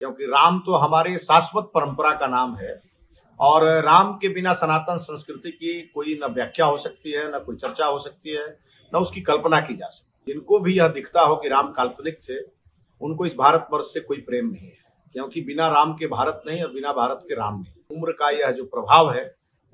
क्योंकि राम तो हमारे शाश्वत परंपरा का नाम है और राम के बिना सनातन संस्कृति की कोई न व्याख्या हो सकती है, न कोई चर्चा हो सकती है, न उसकी कल्पना की जा सकती। जिनको भी यह दिखता हो कि राम काल्पनिक थे, उनको इस भारतवर्ष से कोई प्रेम नहीं है, क्योंकि बिना राम के भारत नहीं और बिना भारत के राम नहीं। उम्र का यह जो प्रभाव है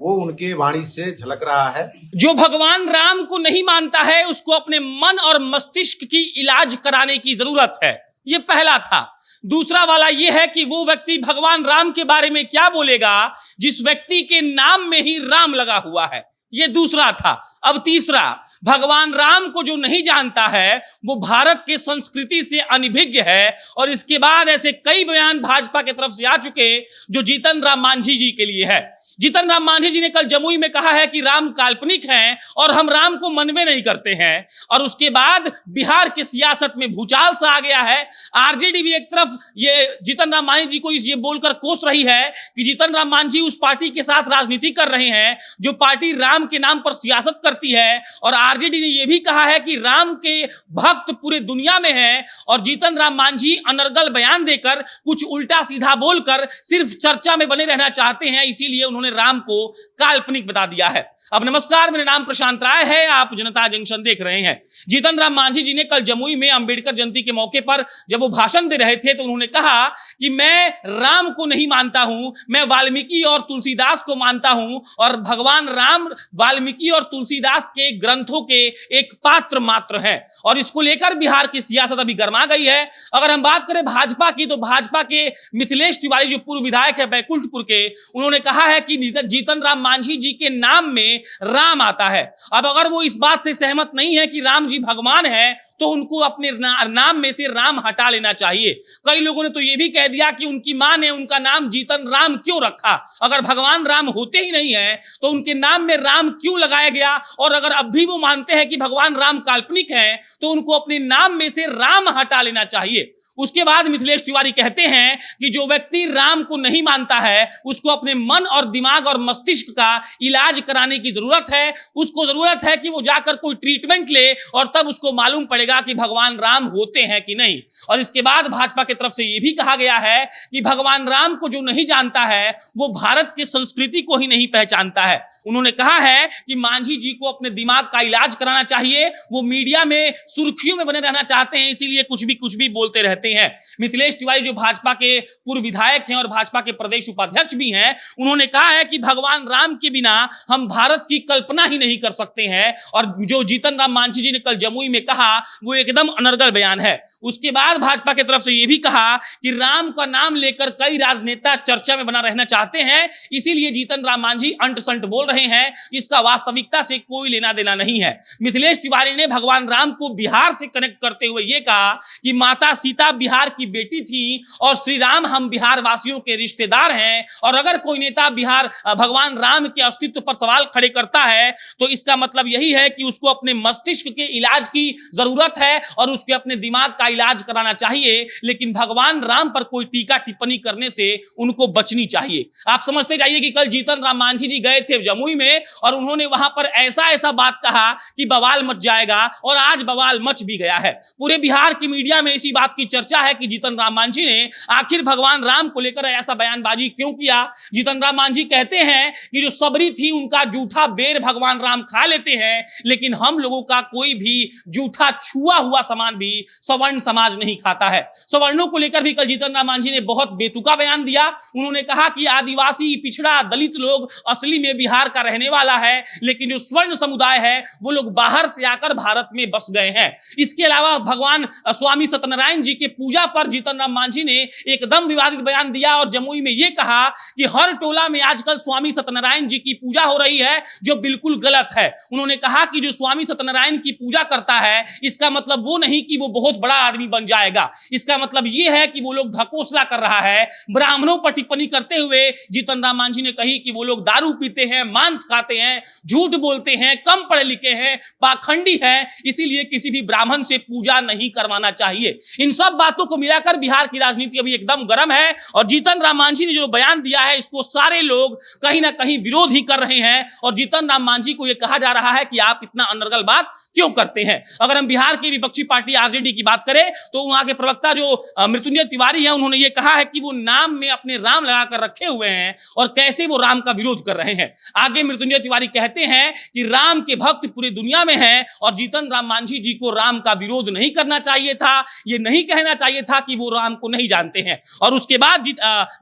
वो उनके वाणी से झलक रहा है। जो भगवान राम को नहीं मानता है उसको अपने मन और मस्तिष्क की इलाज कराने की जरूरत है। ये पहला था। दूसरा वाला ये है कि वो व्यक्ति भगवान राम के बारे में क्या बोलेगा जिस व्यक्ति के नाम में ही राम लगा हुआ है। ये दूसरा था। अब तीसरा, भगवान राम को जो नहीं जानता है वो भारत के संस्कृति से अनभिज्ञ है। और इसके बाद ऐसे कई बयान भाजपा की तरफ से आ चुके जो जीतन राम मांझी जी के लिए है। जीतन राम मांझी जी ने कल जमुई में कहा है कि राम काल्पनिक हैं और हम राम को मनवे नहीं करते हैं। और उसके बाद बिहार के सियासत में भूचाल सा आ गया है। आरजेडी भी एक तरफ ये जीतन राम मांझी जी को ये बोलकर कोस रही है कि जीतन राम मांझी उस पार्टी के साथ राजनीति कर रहे हैं जो पार्टी राम के नाम पर सियासत करती है। और आरजेडी ने यह भी कहा है कि राम के भक्त पूरे दुनिया में है और जीतन राम मांझी अनर्गल बयान देकर कुछ उल्टा सीधा बोलकर सिर्फ चर्चा में बने रहना चाहते हैं, इसीलिए उन्होंने राम को काल्पनिक बता दिया है। अब नमस्कार, मेरा नाम प्रशांत राय है, आप जनता जंक्शन देख रहे हैं। जीतन राम मांझी जी ने कल जमुई में अंबेडकर जयंती के मौके पर जब वो भाषण दे रहे थे तो उन्होंने कहा कि मैं राम को नहीं मानता हूं, मैं वाल्मीकि और तुलसीदास को मानता हूं और भगवान राम वाल्मीकि और तुलसीदास के ग्रंथों के एक पात्र मात्र है। और इसको लेकर बिहार की सियासत अभी गर्मा गई है। अगर हम बात करें भाजपा की तो भाजपा के मिथिलेश तिवारी जो पूर्व विधायक है बैकुंठपुर के, उन्होंने कहा है कि जीतन राम मांझी जी के नाम में राम आता है। अब अगर वो इस बात से सहमत नहीं है कि राम जी भगवान है तो उनको अपने नाम में से राम हटा लेना चाहिए। कई लोगों ने तो ये भी कह दिया कि उनकी मां ने उनका नाम जीतन राम क्यों रखा, अगर भगवान राम होते ही नहीं है तो उनके नाम में राम क्यों लगाया गया। और अगर अब भी वो मानते हैं कि भगवान राम काल्पनिक हैं तो उनको अपने नाम में से राम हटा लेना चाहिए। उसके बाद मिथिलेश तिवारी कहते हैं कि जो व्यक्ति राम को नहीं मानता है उसको अपने मन और दिमाग और मस्तिष्क का इलाज कराने की जरूरत है। उसको जरूरत है कि वो जाकर कोई ट्रीटमेंट ले और तब उसको मालूम पड़ेगा कि भगवान राम होते हैं कि नहीं। और इसके बाद भाजपा की तरफ से यह भी कहा गया है कि भगवान राम को जो नहीं जानता है वो भारत की संस्कृति को ही नहीं पहचानता है। उन्होंने कहा है कि मांझी जी को अपने दिमाग का इलाज कराना चाहिए। वो मीडिया में सुर्खियों में बने रहना चाहते हैं, इसीलिए कुछ भी बोलते रहते हैं। मिथिलेश तिवारी जो भाजपा के पूर्व विधायक हैं और भाजपा के प्रदेश उपाध्यक्ष भी हैं, उन्होंने कहा है कि भगवान राम के बिना हम भारत की कल्पना ही नहीं कर सकते हैं। और जो जीतन राम मांझी जी ने कल जमुई में कहा वो एकदम अनर्गल बयान है। उसके बाद भाजपा की तरफ से यह भी कहा कि राम का नाम लेकर कई राजनेता चर्चा में बना रहना चाहते हैं, इसीलिए जीतन राम मांझी अंट संट बोल रहे हैं, इसका वास्तविकता से कोई लेना देना नहीं है। मिथिलेश तिवारी ने भगवान राम को बिहार से कनेक्ट करते हुए यह कहा कि माता सीता बिहार की बेटी थी और श्री राम हम बिहार वासियों के रिश्तेदार हैं। और अगर कोई नेता बिहार भगवान राम के अस्तित्व पर सवाल खड़े करता है तो इसका मतलब यही है कि उसको अपने मस्तिष्क के इलाज की जरूरत है और उसके अपने दिमाग का इलाज कराना चाहिए। लेकिन भगवान राम पर कोई टीका टिप्पणी करने से उनको बचनी चाहिए। आप समझते जाइए कि कल जीतन राम मांझी जी गए थे जमुई में और उन्होंने वहां पर ऐसा बात कहा कि बवाल मच जाएगा, और आज बवाल मच भी गया है। पूरे बिहार की मीडिया में इसी बात की चर्चा है कि जीतन राम मांझी ने आखिर भगवान राम को लेकर ऐसा बयानबाजी क्यों किया। जीतन राम मांझी कहते हैं कि जो सबरी थी उनका जूठा बेर भगवान राम खा लेते हैं, लेकिन हम लोगों का कोई भी जूठा छुआ हुआ सामान भी सवर्ण समाज नहीं खाता है। सवर्णों को लेकर भी कल जीतन राम मांझी ने बहुत बेतुका बयान दिया। उन्होंने कहा कि आदिवासी, पिछड़ा, दलित लोग असली में बिहार का रहने वाला है, लेकिन जो स्वर्ण समुदाय है वो लोग बाहर से आकर भारत में बस गए हैं। इसके अलावा भगवान स्वामी सत्यनारायण जी के पूजा पर जीतन राम मांझी ने एकदम विवादित बयान दिया और जमुई में यह कहा कि हर टोला में आजकल स्वामी सत्यनारायण जी की पूजा हो रही है जो बिल्कुल गलत है। उन्होंने कहा कि जो स्वामी सत्यनारायण की पूजा करता है इसका मतलब वो नहीं कि वो बहुत बड़ा आदमी बन जाएगा, इसका मतलब यह है कि वो लोग ढकोसला कर रहा है। ब्राह्मणों पर टिप्पणी करते हुए जीतन राम मांझी ने कही कि वो लोग दारू पीते हैं, मांस खाते हैं, झूठ बोलते हैं, कम पढ़े लिखे हैं, पाखंडी हैं, इसीलिए किसी भी ब्राह्मण से पूजा नहीं करवाना चाहिए। इन सब बातों को मिलाकर बिहार की राजनीति अभी एकदम गर्म है और जीतन राम मांझी ने जो बयान दिया है इसको सारे लोग कहीं ना कहीं विरोध ही कर रहे हैं और जीतन राम मांझी को यह कहा जा रहा है कि आप इतना अनर्गल बात क्यों करते हैं। अगर हम बिहार की विपक्षी पार्टी आरजेडी की बात करें तो वहां के प्रवक्ता जो मृत्युंजय तिवारी है उन्होंने ये कहा है कि वो नाम में अपने राम लगाकर रखे हुए हैं और कैसे वो राम का विरोध कर रहे हैं। आगे मृत्युंजय तिवारी कहते हैं कि राम के भक्त पूरी दुनिया में हैं और जीतन राम मांझी जी को राम का विरोध नहीं करना चाहिए था, ये नहीं कहना चाहिए था कि वो राम को नहीं जानते हैं। और उसके बाद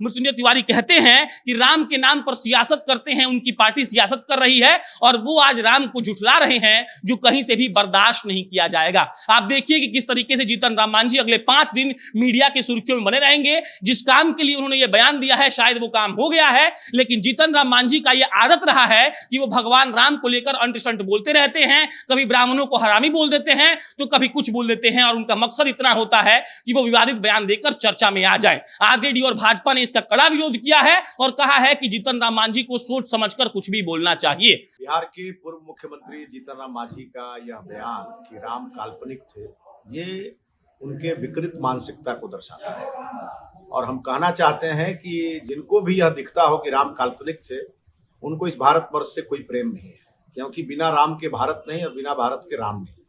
मृत्युंजय तिवारी कहते हैं कि राम के नाम पर सियासत करते हैं, उनकी पार्टी सियासत कर रही है और वो आज राम को झुठला रहे हैं जो कहीं से भी बर्दाश्त नहीं किया जाएगा। आप देखिए कि किस तरीके से जीतन राम मांझी अगले 5 दिन मीडिया के सुर्खियों में बने रहेंगे। जिस काम के लिए उन्होंने ये बयान दिया है शायद वो काम हो गया है, लेकिन जीतन राम मांझी का ये आदत रहा है कि वो भगवान राम को लेकर अंट शंट बोलते रहते हैं, कभी ब्राह्मणों को हरामी बोल देते हैं तो कभी कुछ बोल देते हैं और उनका मकसद इतना होता है कि वो विवादित बयान देकर चर्चा में आ जाए। आरजेडी और भाजपा ने इसका कड़ा विरोध किया है और कहा है कि जीतन राम मांझी को सोच समझकर कुछ भी बोलना चाहिए। बिहार के पूर्व मुख्यमंत्री जीतन राम मांझी का यह बयान कि राम काल्पनिक थे, ये उनके विकृत मानसिकता को दर्शाता है और हम कहना चाहते हैं कि जिनको भी यह दिखता हो कि राम काल्पनिक थे, उनको इस भारतवर्ष से कोई प्रेम नहीं है, क्योंकि बिना राम के भारत नहीं और बिना भारत के राम नहीं।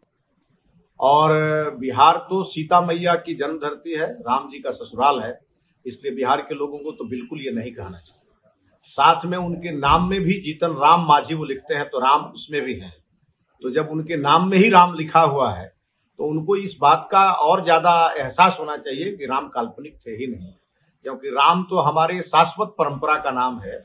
और बिहार तो सीता मैया की जन्म धरती है, राम जी का ससुराल है, इसलिए बिहार के लोगों को तो बिल्कुल ये नहीं कहना चाहिए। साथ में उनके नाम में भी जीतन राम मांझी वो लिखते हैं तो राम उसमें भी है, तो जब उनके नाम में ही राम लिखा हुआ है तो उनको इस बात का और ज्यादा एहसास होना चाहिए कि राम काल्पनिक थे ही नहीं, क्योंकि राम तो हमारे शाश्वत परंपरा का नाम है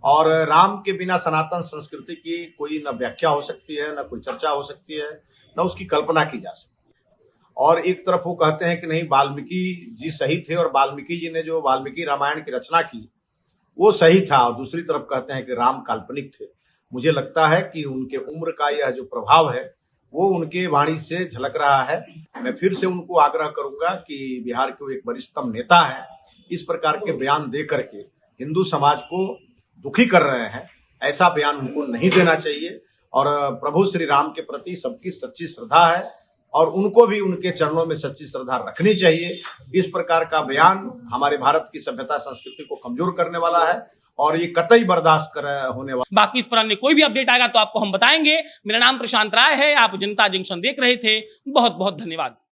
और राम के बिना सनातन संस्कृति की कोई न व्याख्या हो सकती है, न कोई चर्चा हो सकती है, न उसकी कल्पना की जा सकती है। और एक तरफ वो कहते हैं कि नहीं वाल्मीकि जी सही थे और वाल्मीकि जी ने जो वाल्मीकि रामायण की रचना की वो सही था, और दूसरी तरफ कहते हैं कि राम काल्पनिक थे। मुझे लगता है कि उनके उम्र का यह जो प्रभाव है वो उनके वाणी से झलक रहा है। मैं फिर से उनको आग्रह करूंगा कि बिहार के एक वरिष्ठतम नेता है, इस प्रकार के बयान दे करके हिंदू समाज को दुखी कर रहे हैं, ऐसा बयान उनको नहीं देना चाहिए। और प्रभु श्री राम के प्रति सबकी सच्ची श्रद्धा है और उनको भी उनके चरणों में सच्ची श्रद्धा रखनी चाहिए। इस प्रकार का बयान हमारे भारत की सभ्यता संस्कृति को कमजोर करने वाला है और ये कतई बर्दाश्त कर होने वाला। बाकी इस पर अन्य कोई भी अपडेट आएगा तो आपको हम बताएंगे। मेरा नाम प्रशांत राय है, आप जनता जंक्शन देख रहे थे। बहुत बहुत धन्यवाद।